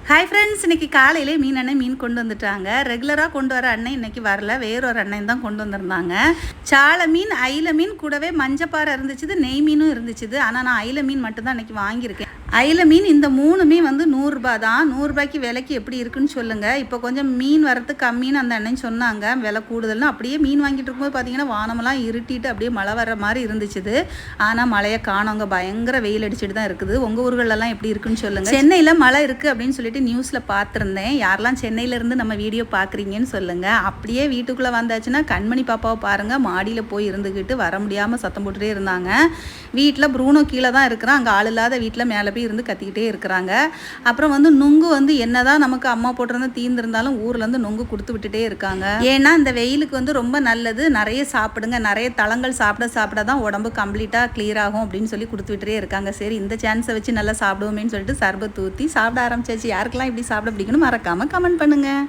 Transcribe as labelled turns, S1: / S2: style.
S1: Hi friends, இன்றைக்கி காலையிலே மீன் அண்ணன் மீன் கொண்டு வந்துட்டாங்க. ரெகுலராக கொண்டு வர அண்ணன் இன்றைக்கி வரல, வேறொரு அண்ணன் தான் கொண்டு வந்திருந்தாங்க. சாலை மீன், அயில மீன், கூடவே மஞ்சப்பாறை இருந்துச்சு, நெய் மீனும் இருந்துச்சு. ஆனால் நான் அயில மீன் மட்டும்தான் இன்றைக்கி வாங்கியிருக்கேன். அயில மீன் இந்த மூணுமே வந்து 100 ரூபா தான். 100 ரூபாய்க்கு விலைக்கு எப்படி இருக்குன்னு சொல்லுங்கள். இப்போ கொஞ்சம் மீன் வரது கம்மின்னு அந்த அண்ணன் சொன்னாங்க, விலை கூடுதல்னு. அப்படியே மீன் வாங்கிட்டு இருக்கும்போது பார்த்தீங்கன்னா வானமெல்லாம் இருட்டிட்டு அப்படியே மழை வர மாதிரி இருந்துச்சு. ஆனால் மழையை காணவங்க, பயங்கர வெயில் அடிச்சுட்டு தான் இருக்குது. உங்கள் ஊர்களெல்லாம் எப்படி இருக்குன்னு சொல்லுங்கள். சென்னையில் மழை இருக்குது அப்படின்னு சொல்லிட்டு நியூஸில் பார்த்துருந்தேன். யாரெல்லாம் சென்னையிலேருந்து நம்ம வீடியோ பார்க்குறீங்கன்னு சொல்லுங்கள். அப்படியே வீட்டுக்குள்ளே வந்தாச்சுன்னா கண்மணி பாப்பாவை பாருங்கள், மாடியில் போய் இருந்துக்கிட்டு வர முடியாமல் சத்தம் போட்டுகிட்டே இருந்தாங்க. வீட்டில் ப்ரூனோ கீழே தான் இருக்கிறான், அங்கே ஆள் இல்லாத வீட்டில் மேலே போய் இருந்து கத்திக்கிட்டே இருக்கிறாங்க. அப்புறம் வந்து நுங்கு வந்து என்னதான் நமக்கு அம்மா போட்டிருந்தா தீர்ந்துருந்தாலும் ஊர்லேருந்து நுங்கு கொடுத்து விட்டுட்டே இருக்காங்க. ஏன்னா இந்த வெயிலுக்கு வந்து ரொம்ப நல்லது, நிறைய சாப்பிடுங்க, நிறைய தளங்கள் சாப்பிட தான் உடம்பு கம்ப்ளீட்டாக கிளியர் ஆகும் அப்படின்னு சொல்லி கொடுத்து விட்டுட்டே இருக்காங்க. சரி, இந்த சான்ஸை வச்சு நல்லா சாப்பிடுவோமேன்னு சொல்லிட்டு சர்பத் ஊற்றி சாப்பிட ஆரம்பிச்சாச்சு. யாருக்கெல்லாம் இப்படி சாப்பிட பிடிக்கணும் மறக்காமல் கமெண்ட் பண்ணுங்கள்.